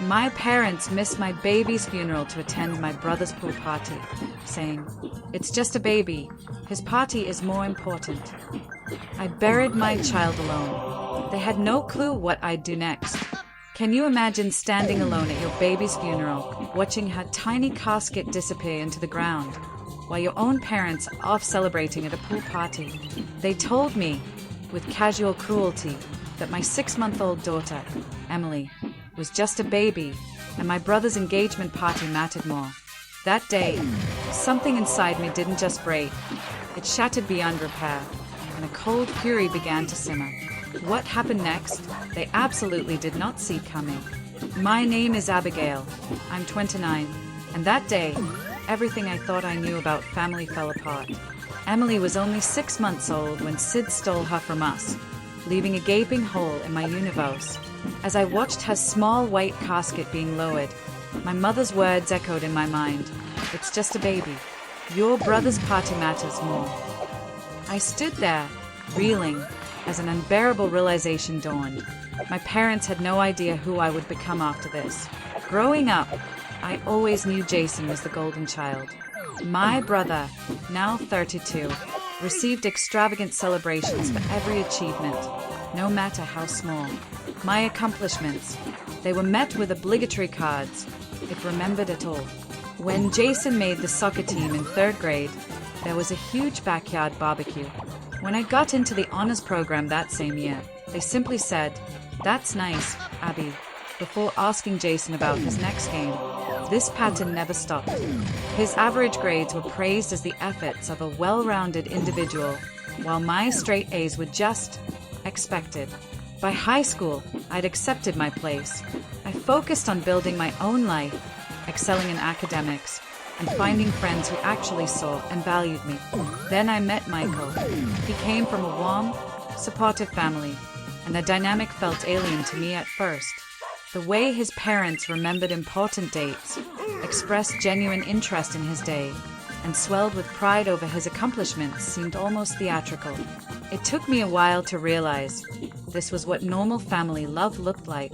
My parents missed my baby's funeral to attend my brother's pool party, saying, "It's just a baby. His party is more important." I buried my child alone. They had no clue what I'd do next. Can you imagine standing alone at your baby's funeral, watching her tiny casket disappear into the ground, while your own parents are off celebrating at a pool party? They told me, with casual cruelty, that my 6-month-old daughter, Emily, was just a baby, and my brother's engagement party mattered more. That day, something inside me didn't just break, it shattered beyond repair, and a cold fury began to simmer. What happened next, they absolutely did not see coming. My name is Abigail. I'm 29, and that day, everything I thought I knew about family fell apart. Emily was only 6 months old when Sid stole her from us, leaving a gaping hole in my universe. As I watched her small white casket being lowered, my mother's words echoed in my mind. "It's just a baby. Your brother's party matters more." I stood there, reeling, as an unbearable realization dawned. My parents had no idea who I would become after this. Growing up, I always knew Jason was the golden child. My brother, now 32, received extravagant celebrations for every achievement, no matter how small. My accomplishments, they were met with obligatory cards, if remembered at all. When Jason made the soccer team in 3rd grade, there was a huge backyard barbecue. When I got into the honors program that same year, they simply said, "That's nice, Abby," before asking Jason about his next game. This pattern never stopped. His average grades were praised as the efforts of a well-rounded individual, while my straight A's were just expected. By high school, I'd accepted my place. I focused on building my own life, excelling in academics, and finding friends who actually saw and valued me. Then I met Michael. He came from a warm, supportive family, and the dynamic felt alien to me at first. The way his parents remembered important dates, expressed genuine interest in his day, and swelled with pride over his accomplishments seemed almost theatrical. It took me a while to realize this was what normal family love looked like.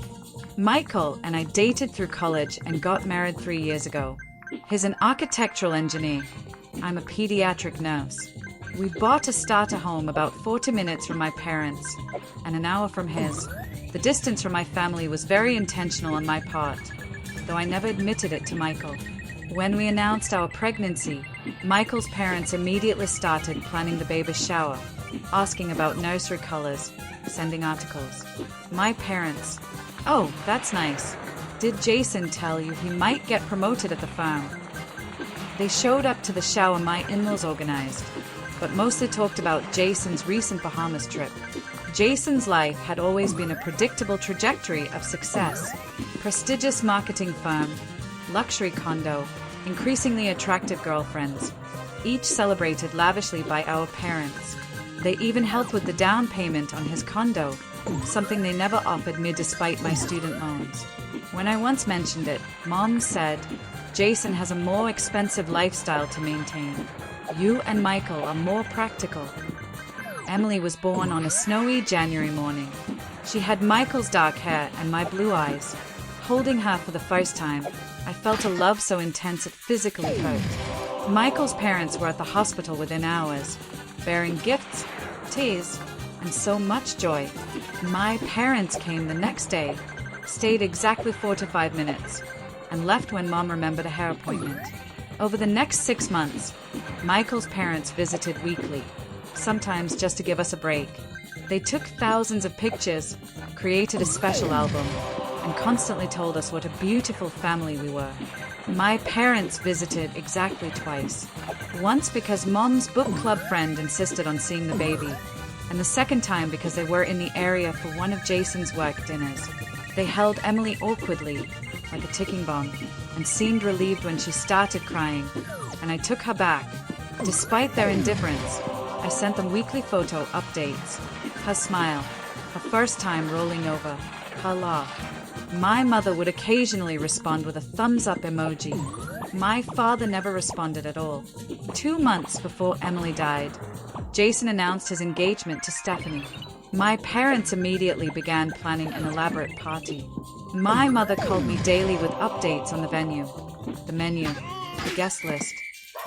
Michael and I dated through college and got married 3 years ago. He's an architectural engineer. I'm a pediatric nurse. We bought a starter home about 40 minutes from my parents and an hour from his. The distance from my family was very intentional on my part, though I never admitted it to Michael. When we announced our pregnancy, Michael's parents immediately started planning the baby's shower, asking about nursery colors, sending articles. My parents, "Oh, that's nice. Did Jason tell you he might get promoted at the farm?" They showed up to the shower my in-laws organized, but mostly talked about Jason's recent Bahamas trip. Jason's life had always been a predictable trajectory of success. Prestigious marketing firm, luxury condo, increasingly attractive girlfriends, each celebrated lavishly by our parents. They even helped with the down payment on his condo, something they never offered me despite my student loans. When I once mentioned it, Mom said, "Jason has a more expensive lifestyle to maintain. You and Michael are more practical." Emily was born on a snowy January morning. She had Michael's dark hair and my blue eyes. Holding her for the first time, I felt a love so intense it physically hurt. Michael's parents were at the hospital within hours, bearing gifts, tears, and so much joy. My parents came the next day, stayed exactly 4 to 5 minutes, and left when Mom remembered a hair appointment. Over the next 6 months, Michael's parents visited weekly, sometimes just to give us a break. They took thousands of pictures, created a special album, and constantly told us what a beautiful family we were. My parents visited exactly twice. Once because Mom's book club friend insisted on seeing the baby, and the second time because they were in the area for one of Jason's work dinners. They held Emily awkwardly, like a ticking bomb, and seemed relieved when she started crying, and I took her back. Despite their indifference, I sent them weekly photo updates. Her smile, her first time rolling over, her laugh. My mother would occasionally respond with a thumbs-up emoji. My father never responded at all. 2 months before Emily died, Jason announced his engagement to Stephanie. My parents immediately began planning an elaborate party. My mother called me daily with updates on the venue, the menu, the guest list.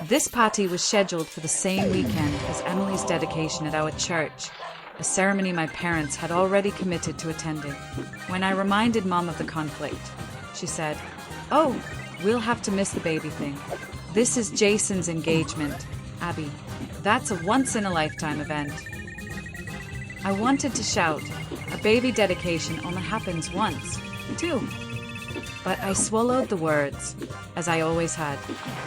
This party was scheduled for the same weekend as Emily's dedication at our church, a ceremony my parents had already committed to attending. When I reminded Mom of the conflict, she said, "Oh, we'll have to miss the baby thing. This is Jason's engagement, Abby. That's a once-in-a-lifetime event." I wanted to shout, a baby dedication only happens once, too. But I swallowed the words, as I always had.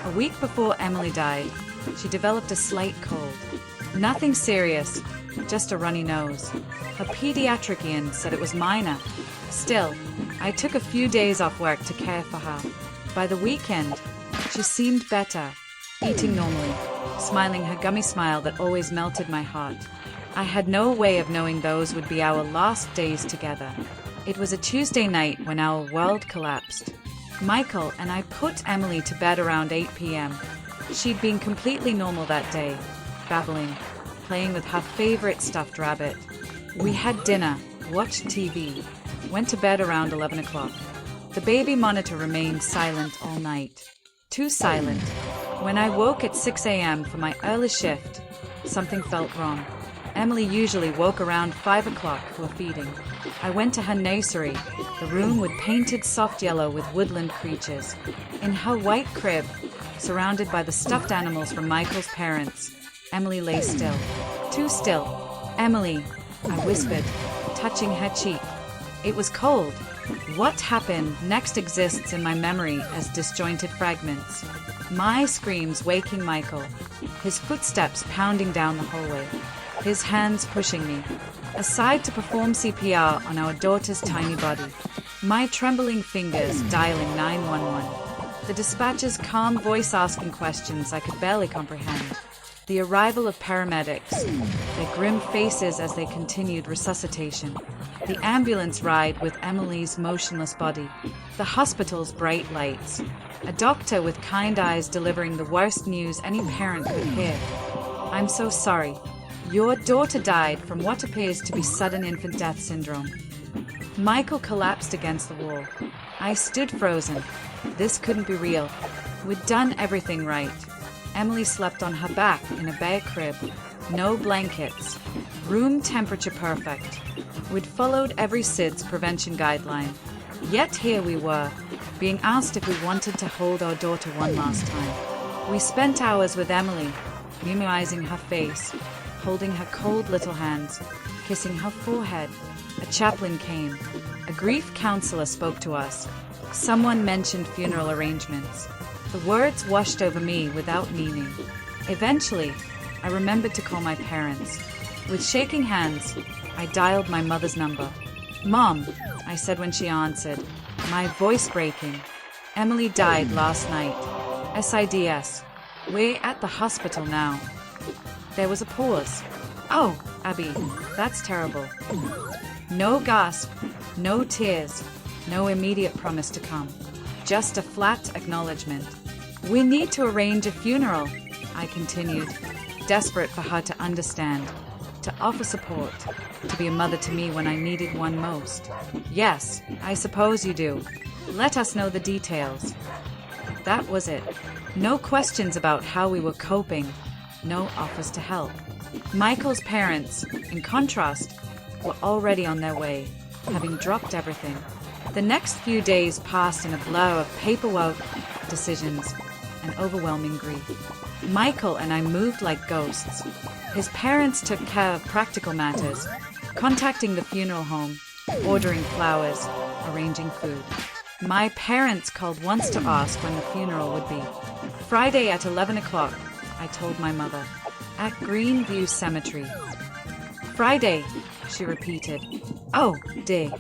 A week before Emily died, she developed a slight cold. Nothing serious, just a runny nose. Her pediatrician said it was minor. Still, I took a few days off work to care for her. By the weekend, she seemed better, eating normally, smiling her gummy smile that always melted my heart. I had no way of knowing those would be our last days together. It was a Tuesday night when our world collapsed. Michael and I put Emily to bed around 8 p.m. She'd been completely normal that day, babbling, playing with her favorite stuffed rabbit. We had dinner, watched TV, went to bed around 11 o'clock. The baby monitor remained silent all night. Too silent. When I woke at 6 a.m. for my early shift, something felt wrong. Emily usually woke around 5 o'clock for feeding. I went to her nursery, the room with painted soft yellow with woodland creatures. In her white crib, surrounded by the stuffed animals from Michael's parents, Emily lay still. Too still. "Emily," I whispered, touching her cheek. It was cold. What happened next exists in my memory as disjointed fragments. My screams waking Michael, his footsteps pounding down the hallway, his hands pushing me, aside to perform CPR on our daughter's tiny body, my trembling fingers dialing 911, the dispatcher's calm voice asking questions I could barely comprehend, the arrival of paramedics, their grim faces as they continued resuscitation, the ambulance ride with Emily's motionless body, the hospital's bright lights, a doctor with kind eyes delivering the worst news any parent could hear. "I'm so sorry. Your daughter died from what appears to be sudden infant death syndrome." Michael collapsed against the wall. I stood frozen. This couldn't be real. We'd done everything right. Emily slept on her back in a bare crib. No blankets. Room temperature perfect. We'd followed every SIDS prevention guideline. Yet here we were, being asked if we wanted to hold our daughter one last time. We spent hours with Emily, memorizing her face, holding her cold little hands, kissing her forehead. A chaplain came. A grief counselor spoke to us. Someone mentioned funeral arrangements. The words washed over me without meaning. Eventually, I remembered to call my parents. With shaking hands, I dialed my mother's number. "Mom," I said when she answered, my voice breaking. "Emily died last night. SIDS. We're at the hospital now." There was a pause. "Oh, Abby, that's terrible." No gasp, no tears, no immediate promise to come. Just a flat acknowledgement. "We need to arrange a funeral," I continued, desperate for her to understand, to offer support, to be a mother to me when I needed one most. "Yes, I suppose you do. Let us know the details." That was it. No questions about how we were coping. No offers to help. Michael's parents, in contrast, were already on their way, having dropped everything. The next few days passed in a blur of paperwork, decisions, and overwhelming grief. Michael and I moved like ghosts. His parents took care of practical matters, contacting the funeral home, ordering flowers, arranging food. My parents called once to ask when the funeral would be. Friday at 11 o'clock, I told my mother, at Greenview Cemetery. "Friday," she repeated. "Oh, dear.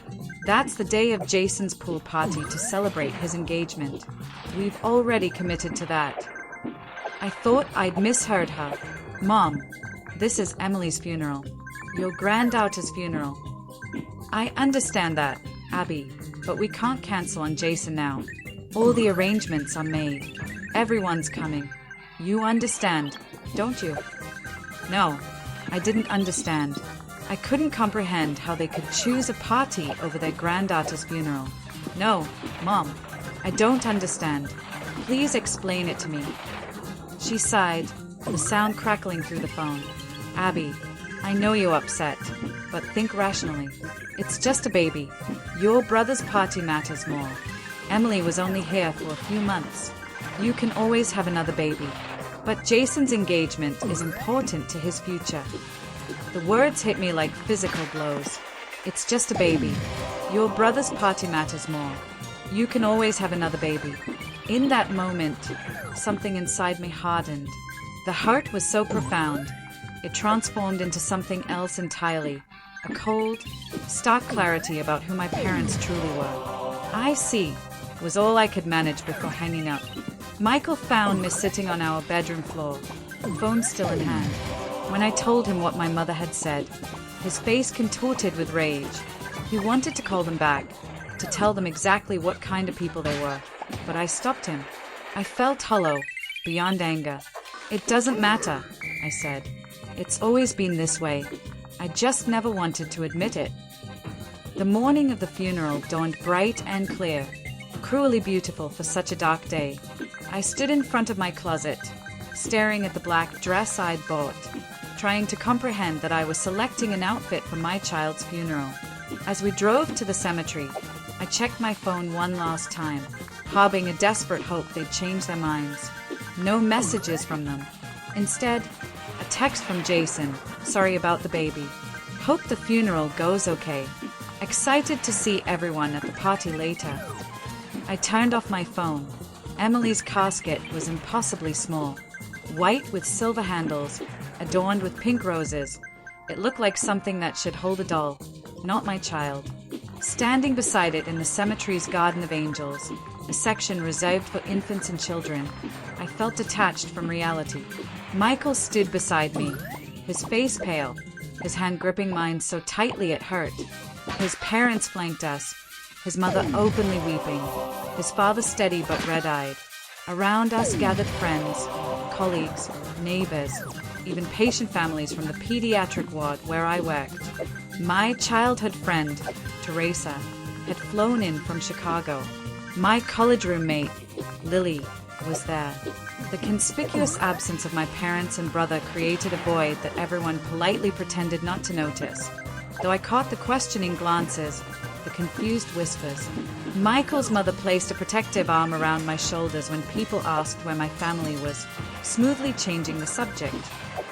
That's the day of Jason's pool party to celebrate his engagement. We've already committed to that." I thought I'd misheard her. "Mom, this is Emily's funeral. Your granddaughter's funeral." "I understand that, Abby, but we can't cancel on Jason now. All the arrangements are made. Everyone's coming. You understand, don't you?" No, I didn't understand. I couldn't comprehend how they could choose a party over their granddaughter's funeral. No, Mom, I don't understand. Please explain it to me. She sighed, the sound crackling through the phone. Abby, I know you're upset, but think rationally. It's just a baby. Your brother's party matters more. Emily was only here for a few months. You can always have another baby. But Jason's engagement is important to his future. The words hit me like physical blows. It's just a baby. Your brother's party matters more. You can always have another baby. In that moment, something inside me hardened. The hurt was so profound, it transformed into something else entirely. A cold, stark clarity about who my parents truly were. I see, was all I could manage before hanging up. Michael found me sitting on our bedroom floor, phone still in hand. When I told him what my mother had said, his face contorted with rage. He wanted to call them back, to tell them exactly what kind of people they were, but I stopped him. I felt hollow, beyond anger. It doesn't matter, I said. It's always been this way. I just never wanted to admit it. The morning of the funeral dawned bright and clear, cruelly beautiful for such a dark day. I stood in front of my closet, staring at the black dress I'd bought, trying to comprehend that I was selecting an outfit for my child's funeral. As we drove to the cemetery, I checked my phone one last time, harboring a desperate hope they'd change their minds. No messages from them. Instead, a text from Jason, sorry about the baby. Hope the funeral goes okay. Excited to see everyone at the party later. I turned off my phone. Emily's casket was impossibly small, white with silver handles, adorned with pink roses. It looked like something that should hold a doll, not my child. Standing beside it in the cemetery's Garden of Angels, a section reserved for infants and children, I felt detached from reality. Michael stood beside me, his face pale, his hand gripping mine so tightly it hurt. His parents flanked us, his mother openly weeping, his father steady but red-eyed. Around us gathered friends, colleagues, neighbors, even patient families from the pediatric ward where I worked. My childhood friend, Teresa, had flown in from Chicago. My college roommate, Lily, was there. The conspicuous absence of my parents and brother created a void that everyone politely pretended not to notice. Though I caught the questioning glances, the confused whispers. Michael's mother placed a protective arm around my shoulders when people asked where my family was, smoothly changing the subject.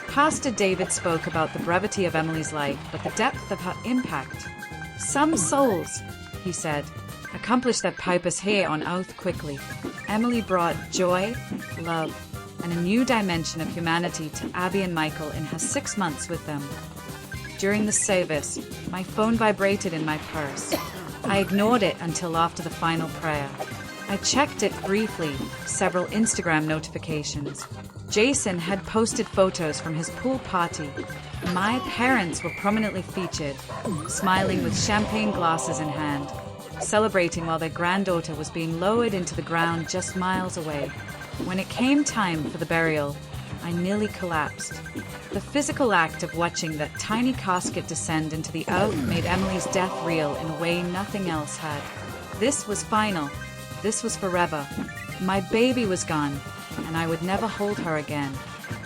Pastor David spoke about the brevity of Emily's life, but the depth of her impact. Some souls, he said, accomplish their purpose here on earth quickly. Emily brought joy, love, and a new dimension of humanity to Abby and Michael in her 6 months with them. During the service, my phone vibrated in my purse. I ignored it until after the final prayer. I checked it briefly, several Instagram notifications. Jason had posted photos from his pool party. My parents were prominently featured, smiling with champagne glasses in hand, celebrating while their granddaughter was being lowered into the ground just miles away. When it came time for the burial, I nearly collapsed. The physical act of watching that tiny casket descend into the earth made Emily's death real in a way nothing else had. This was final. This was forever. My baby was gone, and I would never hold her again,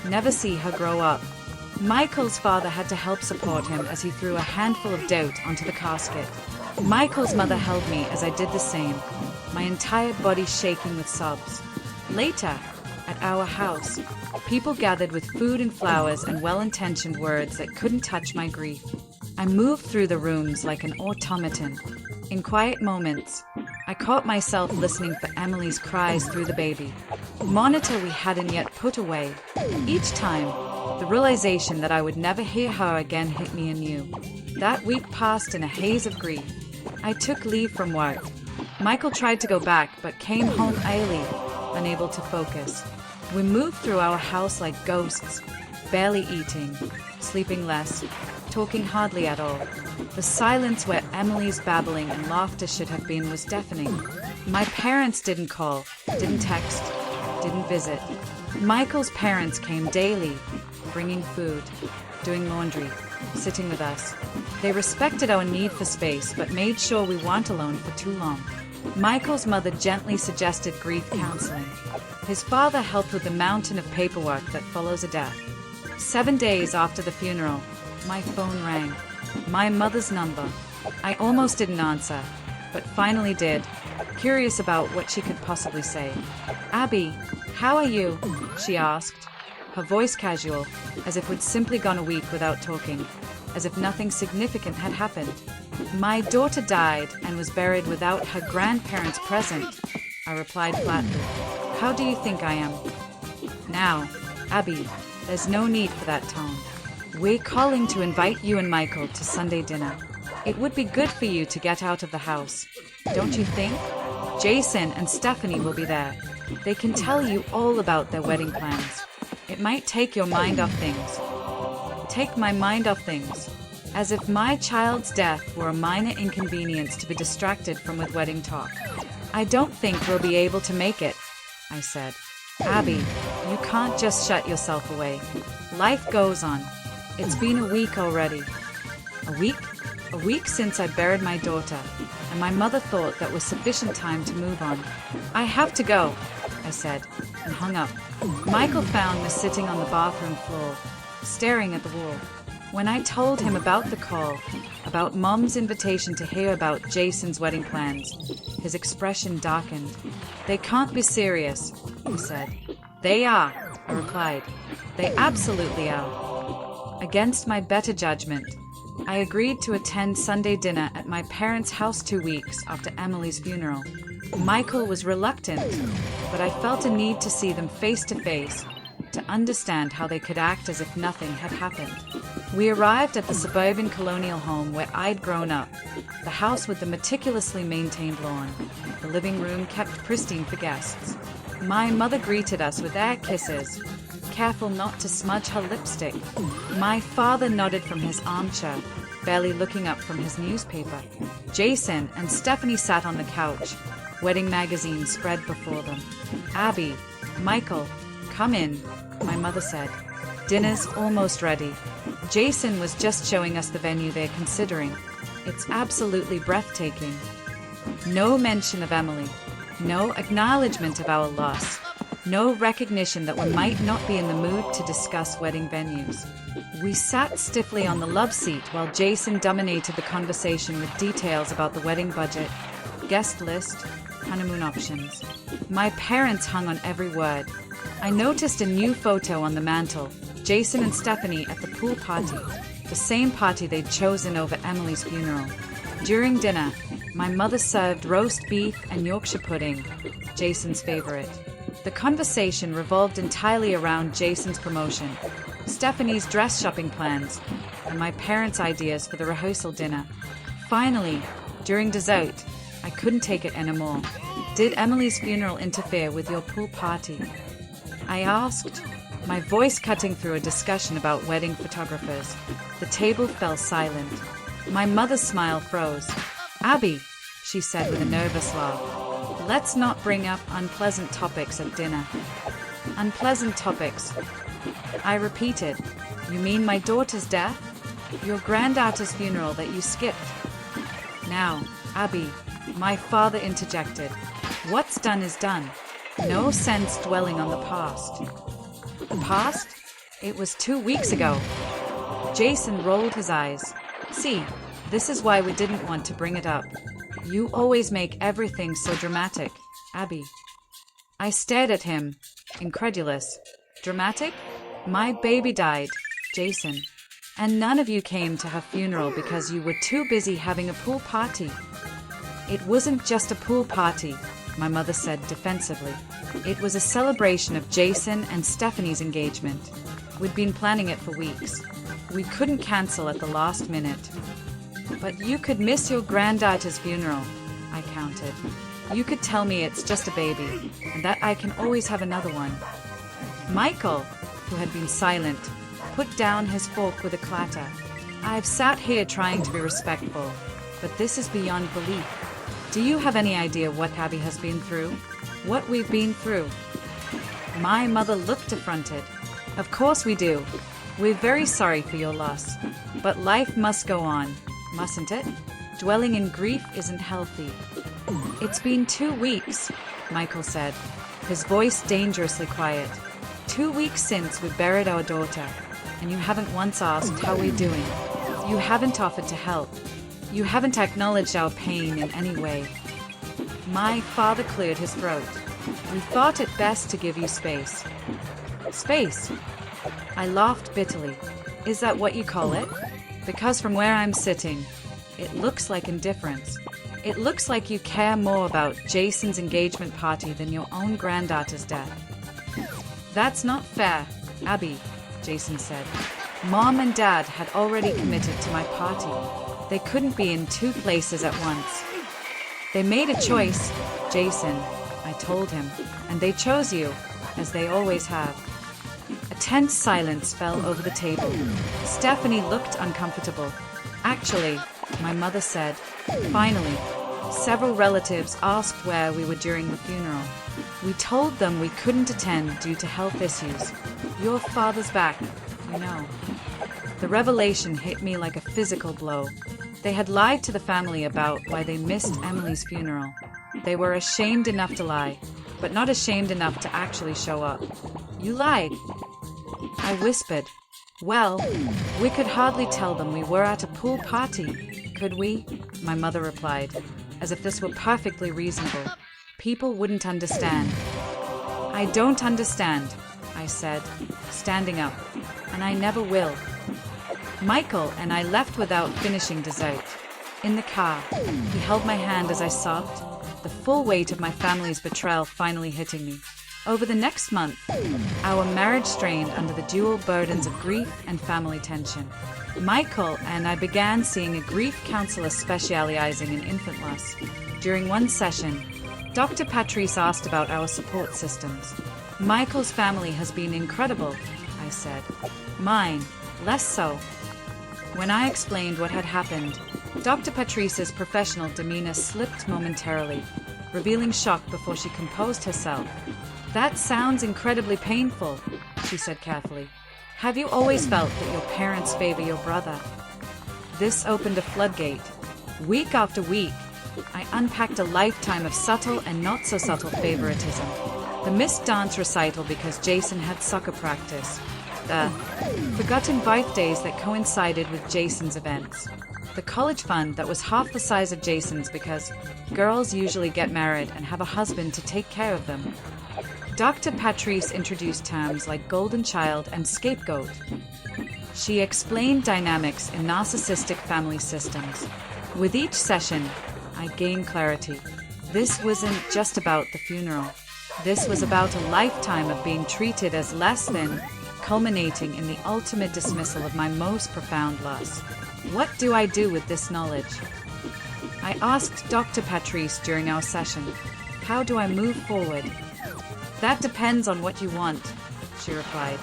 never see her grow up. Michael's father had to help support him as he threw a handful of dirt onto the casket. Michael's mother held me as I did the same, my entire body shaking with sobs. Later, at our house, people gathered with food and flowers and well-intentioned words that couldn't touch my grief. I moved through the rooms like an automaton. In quiet moments, I caught myself listening for Emily's cries through the baby, monitor we hadn't yet put away. Each time, the realization that I would never hear her again hit me anew. That week passed in a haze of grief. I took leave from work. Michael tried to go back, but came home early, unable to focus. We moved through our house like ghosts, barely eating, sleeping less, talking hardly at all. The silence where Emily's babbling and laughter should have been was deafening. My parents didn't call, didn't text, didn't visit. Michael's parents came daily, bringing food, doing laundry, sitting with us. They respected our need for space, but made sure we weren't alone for too long. Michael's mother gently suggested grief counseling. His father helped with the mountain of paperwork that follows a death. 7 days after the funeral, my phone rang. My mother's number. I almost didn't answer, but finally did, curious about what she could possibly say. "Abby, how are you?" she asked, her voice casual, as if we'd simply gone a week without talking, as if nothing significant had happened. "My daughter died and was buried without her grandparents present," I replied flatly. "How do you think I am?" "Now, Abby, there's no need for that tone. We're calling to invite you and Michael to Sunday dinner. It would be good for you to get out of the house, don't you think? Jason and Stephanie will be there. They can tell you all about their wedding plans. It might take your mind off things." Take my mind off things? As if my child's death were a minor inconvenience to be distracted from with wedding talk. "I don't think we'll be able to make it," I said. "Abby, you can't just shut yourself away. Life goes on. It's been a week already." "A week?" "A week since I buried my daughter, and my mother thought that was sufficient time to move on." "I have to go," I said, and hung up. Michael found me sitting on the bathroom floor, staring at the wall. When I told him about the call, about Mom's invitation to hear about Jason's wedding plans, his expression darkened. "They can't be serious," he said. "They are," I replied. "They absolutely are." Against my better judgment, I agreed to attend Sunday dinner at my parents' house 2 weeks after Emily's funeral. Michael was reluctant, but I felt a need to see them face to face, to understand how they could act as if nothing had happened. We arrived at the suburban colonial home where I'd grown up, the house with the meticulously maintained lawn, the living room kept pristine for guests. My mother greeted us with air kisses, careful not to smudge her lipstick. My father nodded from his armchair, barely looking up from his newspaper. Jason and Stephanie sat on the couch, wedding magazines spread before them. "Abby, Michael, come in," my mother said. "Dinner's almost ready." Jason was just showing us the venue they're considering. It's absolutely breathtaking. No mention of Emily, no acknowledgement of our loss, no recognition that we might not be in the mood to discuss wedding venues. We sat stiffly on the love seat while Jason dominated the conversation with details about the wedding budget, guest list, honeymoon options. My parents hung on every word. I noticed a new photo on the mantel, Jason and Stephanie at the pool party, the same party they'd chosen over Emily's funeral. During dinner, my mother served roast beef and Yorkshire pudding, Jason's favorite. The conversation revolved entirely around Jason's promotion, Stephanie's dress shopping plans, and my parents' ideas for the rehearsal dinner. Finally, during dessert, I couldn't take it anymore. "Did Emily's funeral interfere with your pool party?" I asked, my voice cutting through a discussion about wedding photographers. The table fell silent. My mother's smile froze. "Abby," she said with a nervous laugh, "let's not bring up unpleasant topics at dinner." "Unpleasant topics?" I repeated. "You mean my daughter's death? Your granddaughter's funeral that you skipped?" "Now, Abby," my father interjected, "what's done is done. No sense dwelling on the past." "The past? It was 2 weeks ago." Jason rolled his eyes. "See, this is why we didn't want to bring it up. You always make everything so dramatic, Abby." I stared at him, incredulous. "Dramatic? My baby died, Jason. And none of you came to her funeral because you were too busy having a pool party." "It wasn't just a pool party," my mother said defensively. "It was a celebration of Jason and Stephanie's engagement. We'd been planning it for weeks. We couldn't cancel at the last minute." "But you could miss your granddaughter's funeral," I countered. "You could tell me it's just a baby, and that I can always have another one." Michael, who had been silent, put down his fork with a clatter. "I've sat here trying to be respectful, but this is beyond belief. Do you have any idea what Abby has been through? What we've been through?" My mother looked affronted. "Of course we do. We're very sorry for your loss. But life must go on, mustn't it? Dwelling in grief isn't healthy. It's been 2 weeks, Michael said, his voice dangerously quiet. 2 weeks since we buried our daughter, and you haven't once asked how we're doing. You haven't offered to help. You haven't acknowledged our pain in any way. My father cleared his throat. We thought it best to give you space. Space? I laughed bitterly. Is that what you call it? Because from where I'm sitting, it looks like indifference. It looks like you care more about Jason's engagement party than your own granddaughter's death. That's not fair, Abby, Jason said. Mom and Dad had already committed to my party. They couldn't be in 2 places at once. They made a choice, Jason, I told him, and they chose you, as they always have. A tense silence fell over the table. Stephanie looked uncomfortable. Actually, my mother said, finally, several relatives asked where we were during the funeral. We told them we couldn't attend due to health issues. Your father's back, you know. The revelation hit me like a physical blow. They had lied to the family about why they missed Emily's funeral. They were ashamed enough to lie, but not ashamed enough to actually show up. You lied. I whispered. Well, we could hardly tell them we were at a pool party, could we? My mother replied, as if this were perfectly reasonable. People wouldn't understand. I don't understand, I said, standing up, and I never will. Michael and I left without finishing dessert. In the car, he held my hand as I sobbed, the full weight of my family's betrayal finally hitting me. Over the next month, our marriage strained under the dual burdens of grief and family tension. Michael and I began seeing a grief counselor specializing in infant loss. During one session, Dr. Patrice asked about our support systems. Michael's family has been incredible, I said. Mine, less so. When I explained what had happened, Dr. Patrice's professional demeanor slipped momentarily, revealing shock before she composed herself. That sounds incredibly painful, she said carefully. Have you always felt that your parents favor your brother? This opened a floodgate. Week after week, I unpacked a lifetime of subtle and not so subtle favoritism. The missed dance recital because Jason had soccer practice. The forgotten birthdays that coincided with Jason's events. The college fund that was half the size of Jason's because girls usually get married and have a husband to take care of them. Dr. Patrice introduced terms like golden child and scapegoat. She explained dynamics in narcissistic family systems. With each session, I gained clarity. This wasn't just about the funeral. This was about a lifetime of being treated as less than, culminating in the ultimate dismissal of my most profound loss. What do I do with this knowledge? I asked Dr. Patrice during our session, how do I move forward? That depends on what you want, she replied.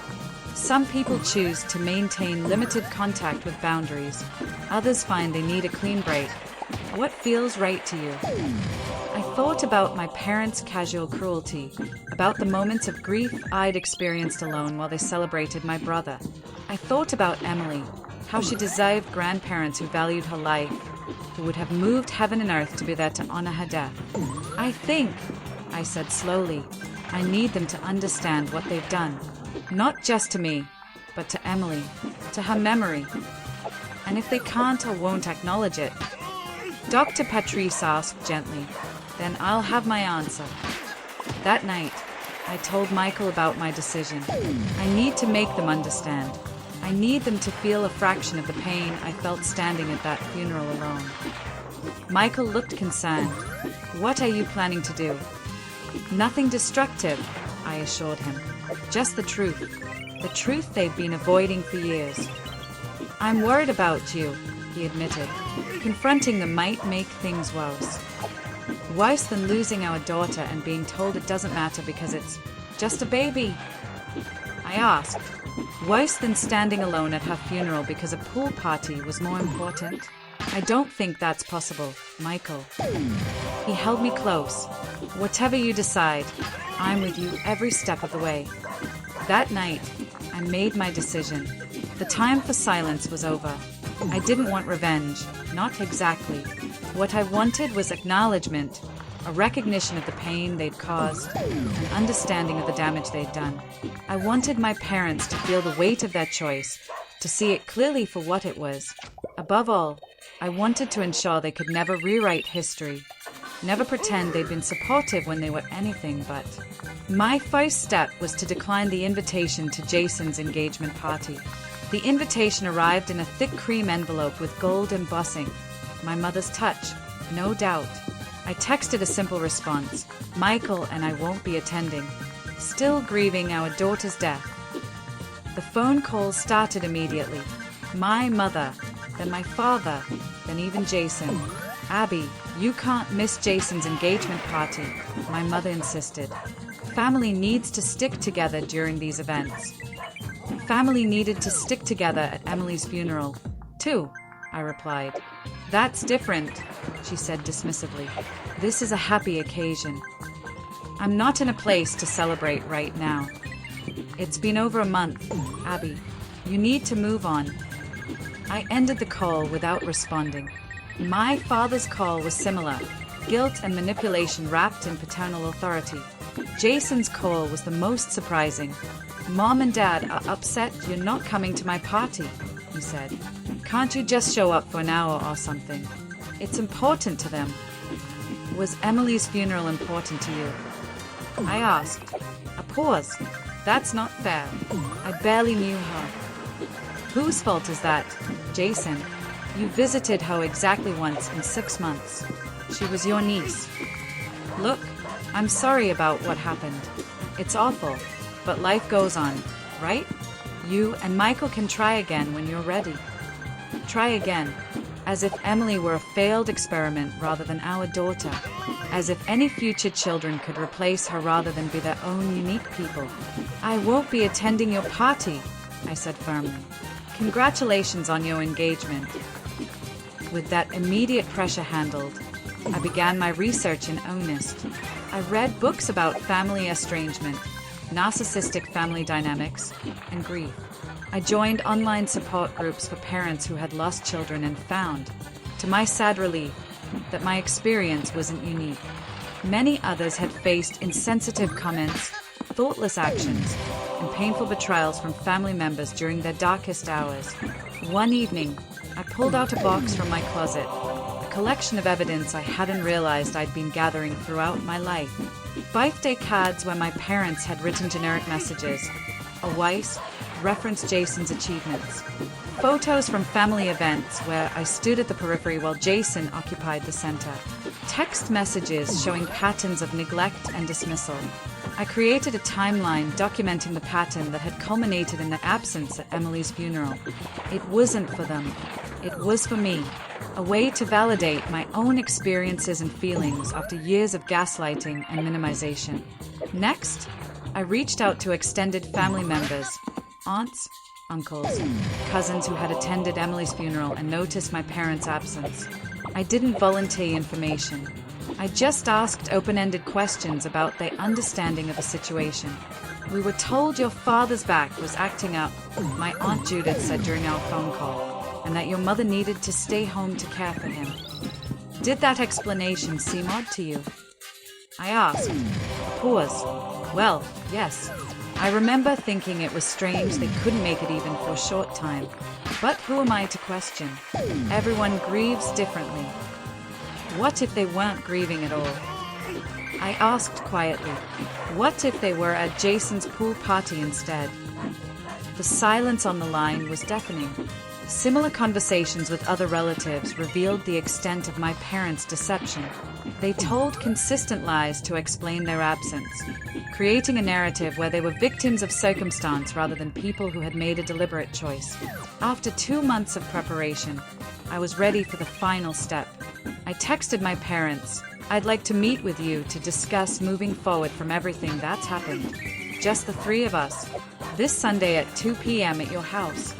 Some people choose to maintain limited contact with boundaries. Others find they need a clean break. What feels right to you? I thought about my parents' casual cruelty, about the moments of grief I'd experienced alone while they celebrated my brother. I thought about Emily, how she deserved grandparents who valued her life, who would have moved heaven and earth to be there to honor her death. I think, I said slowly, I need them to understand what they've done. Not just to me, but to Emily, to her memory. And if they can't or won't acknowledge it, Dr. Patrice asked gently, then I'll have my answer. That night, I told Michael about my decision. I need to make them understand. I need them to feel a fraction of the pain I felt standing at that funeral alone. Michael looked concerned. What are you planning to do? Nothing destructive, I assured him. Just the truth. The truth they've been avoiding for years. I'm worried about you, he admitted. Confronting them might make things worse. Worse than losing our daughter and being told it doesn't matter because it's just a baby. I asked. Worse than standing alone at her funeral because a pool party was more important? I don't think that's possible, Michael. He held me close. Whatever you decide, I'm with you every step of the way. That night, I made my decision. The time for silence was over. I didn't want revenge, not exactly. What I wanted was acknowledgement, a recognition of the pain they'd caused, an understanding of the damage they'd done. I wanted my parents to feel the weight of their choice, to see it clearly for what it was. Above all, I wanted to ensure they could never rewrite history, never pretend they'd been supportive when they were anything but. My first step was to decline the invitation to Jason's engagement party. The invitation arrived in a thick cream envelope with gold embossing. My mother's touch, no doubt. I texted a simple response: Michael and I won't be attending. Still grieving our daughter's death. The phone calls started immediately. My mother, then my father, then even Jason. Abby, you can't miss Jason's engagement party, my mother insisted. Family needs to stick together during these events. Family needed to stick together at Emily's funeral, too, I replied. That's different, she said dismissively. This is a happy occasion. I'm not in a place to celebrate right now. It's been over a month, Abby. You need to move on. I ended the call without responding. My father's call was similar, guilt and manipulation wrapped in paternal authority. Jason's call was the most surprising. Mom and Dad are upset you're not coming to my party, he said. Can't you just show up for an hour or something? It's important to them. Was Emily's funeral important to you? I asked. A pause. That's not fair. I barely knew her. Whose fault is that? Jason. You visited her exactly once in 6 months. She was your niece. Look, I'm sorry about what happened. It's awful, but life goes on, right? You and Michael can try again when you're ready. Try again, as if Emily were a failed experiment rather than our daughter, as if any future children could replace her rather than be their own unique people. I won't be attending your party, I said firmly. Congratulations on your engagement. With that immediate pressure handled, I began my research in earnest. I read books about family estrangement, narcissistic family dynamics, and grief. I joined online support groups for parents who had lost children and found, to my sad relief, that my experience wasn't unique. Many others had faced insensitive comments, thoughtless actions, and painful betrayals from family members during their darkest hours. One evening, I pulled out a box from my closet, a collection of evidence I hadn't realized I'd been gathering throughout my life. Birthday cards where my parents had written generic messages. A white referenced Jason's achievements. Photos from family events where I stood at the periphery while Jason occupied the center. Text messages showing patterns of neglect and dismissal. I created a timeline documenting the pattern that had culminated in their absence at Emily's funeral. It wasn't for them. It was for me. A way to validate my own experiences and feelings after years of gaslighting and minimization. Next, I reached out to extended family members, aunts, uncles, cousins who had attended Emily's funeral and noticed my parents' absence. I didn't volunteer information. I just asked open-ended questions about their understanding of the situation. We were told your father's back was acting up, my Aunt Judith said during our phone call, and that your mother needed to stay home to care for him. Did that explanation seem odd to you? I asked. Pause. Well, yes. I remember thinking it was strange they couldn't make it even for a short time. But who am I to question? Everyone grieves differently. What if they weren't grieving at all? I asked quietly. What if they were at Jason's pool party instead? The silence on the line was deafening. Similar conversations with other relatives revealed the extent of my parents' deception. They told consistent lies to explain their absence, creating a narrative where they were victims of circumstance rather than people who had made a deliberate choice. After 2 months of preparation, I was ready for the final step. I texted my parents, I'd like to meet with you to discuss moving forward from everything that's happened. Just the 3 of us. This Sunday at 2 p.m. at your house.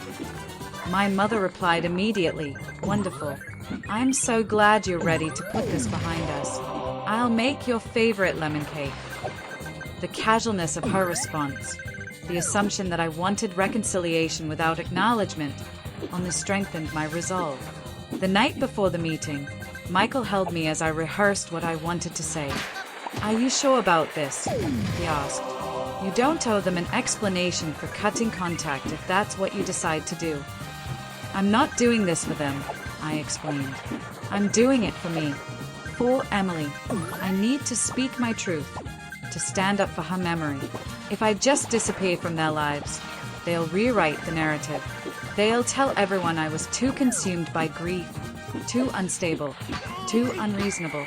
My mother replied immediately, wonderful. I'm so glad you're ready to put this behind us. I'll make your favorite lemon cake. The casualness of her response, the assumption that I wanted reconciliation without acknowledgement, only strengthened my resolve. The night before the meeting, Michael held me as I rehearsed what I wanted to say. "Are you sure about this?" he asked. "You don't owe them an explanation for cutting contact if that's what you decide to do." "I'm not doing this for them," I explained. "I'm doing it for me. For Emily. I need to speak my truth, to stand up for her memory. If I just disappear from their lives, they'll rewrite the narrative. They'll tell everyone I was too consumed by grief, too unstable, too unreasonable.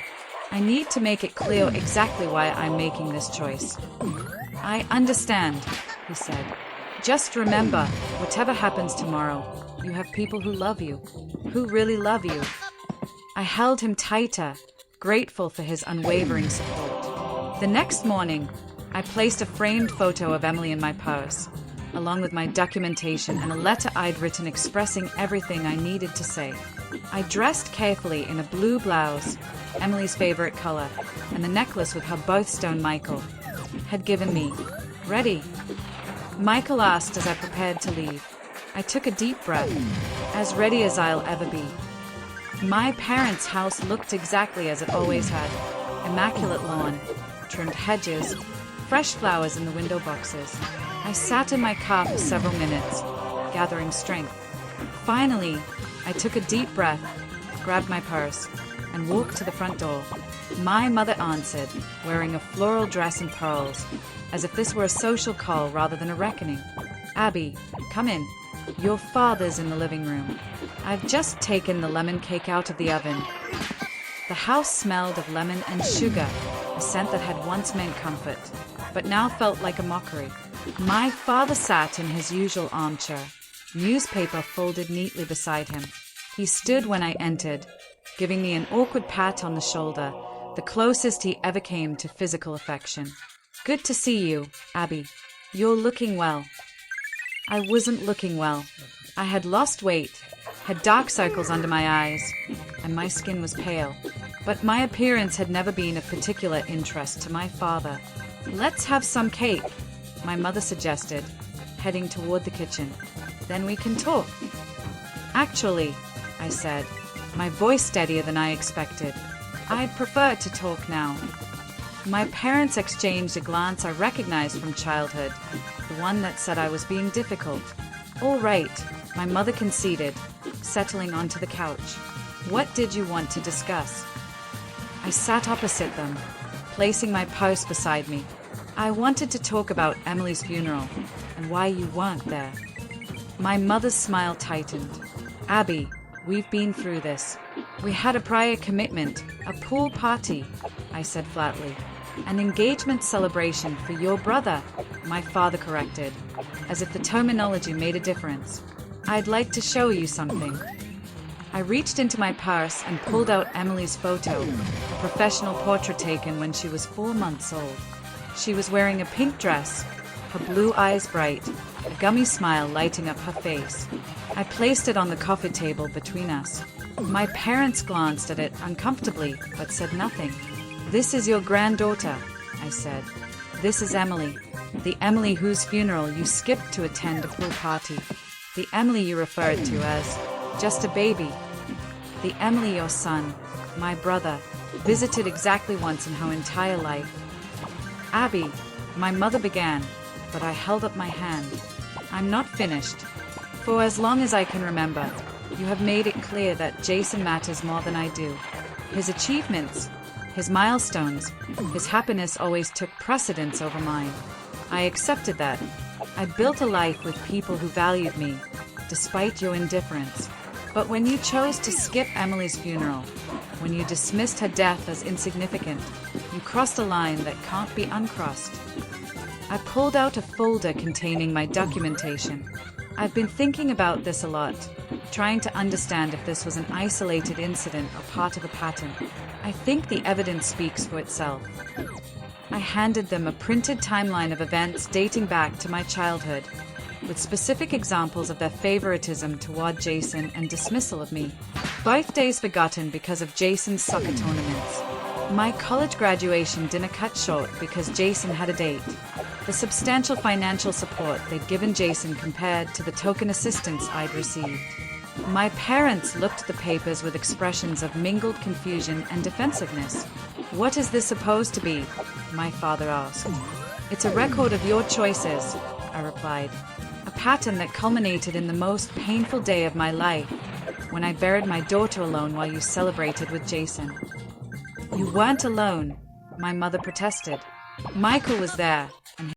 I need to make it clear exactly why I'm making this choice." "I understand," he said. "Just remember, whatever happens tomorrow, you have people who love you, who really love you." I held him tighter, grateful for his unwavering support. The next morning, I placed a framed photo of Emily in my purse, along with my documentation and a letter I'd written expressing everything I needed to say. I dressed carefully in a blue blouse, Emily's favorite color, and the necklace with her birthstone Michael had given me. "Ready?" Michael asked as I prepared to leave. I took a deep breath, as ready as I'll ever be. My parents' house looked exactly as it always had. Immaculate lawn, trimmed hedges, fresh flowers in the window boxes. I sat in my car for several minutes, gathering strength. Finally, I took a deep breath, grabbed my purse, and walked to the front door. My mother answered, wearing a floral dress and pearls, as if this were a social call rather than a reckoning. "Abby, come in. Your father's in the living room. I've just taken the lemon cake out of the oven." The house smelled of lemon and sugar, a scent that had once meant comfort, but now felt like a mockery. My father sat in his usual armchair, newspaper folded neatly beside him. He stood when I entered, giving me an awkward pat on the shoulder, the closest he ever came to physical affection. "Good to see you, Abby. You're looking well." I wasn't looking well. I had lost weight, had dark circles under my eyes, and my skin was pale. But my appearance had never been of particular interest to my father. "Let's have some cake," my mother suggested, heading toward the kitchen. "Then we can talk." "Actually," I said, my voice steadier than I expected, "I'd prefer to talk now." My parents exchanged a glance I recognized from childhood, the one that said I was being difficult. "All right," my mother conceded, settling onto the couch. "What did you want to discuss?" I sat opposite them, placing my purse beside me. "I wanted to talk about Emily's funeral and why you weren't there." My mother's smile tightened. "Abby, we've been through this. We had a prior commitment, a pool party," I said flatly. "An engagement celebration for your brother," my father corrected, as if the terminology made a difference. "I'd like to show you something." I reached into my purse and pulled out Emily's photo, a professional portrait taken when she was 4 months old. She was wearing a pink dress, her blue eyes bright, a gummy smile lighting up her face. I placed it on the coffee table between us. My parents glanced at it uncomfortably, but said nothing. "This is your granddaughter," I said. "This is Emily, the Emily whose funeral you skipped to attend a pool party. The Emily you referred to as just a baby. The Emily your son, my brother, visited exactly once in her entire life." "Abby," my mother began, but I held up my hand. "I'm not finished. For as long as I can remember, you have made it clear that Jason matters more than I do. His achievements, his milestones, his happiness always took precedence over mine. I accepted that. I built a life with people who valued me, despite your indifference. But when you chose to skip Emily's funeral, when you dismissed her death as insignificant, you crossed a line that can't be uncrossed." I pulled out a folder containing my documentation. I've been thinking about this a lot, trying to understand if this was an isolated incident or part of a pattern. I think the evidence speaks for itself. I handed them a printed timeline of events dating back to my childhood, with specific examples of their favoritism toward Jason and dismissal of me. Birthdays forgotten because of Jason's soccer tournaments. My college graduation dinner cut short because Jason had a date. The substantial financial support they'd given Jason compared to the token assistance I'd received. My parents looked at the papers with expressions of mingled confusion and defensiveness. "What is this supposed to be?" my father asked. "It's a record of your choices," I replied. "A pattern that culminated in the most painful day of my life, when I buried my daughter alone while you celebrated with Jason." "You weren't alone," my mother protested. "Michael was there, and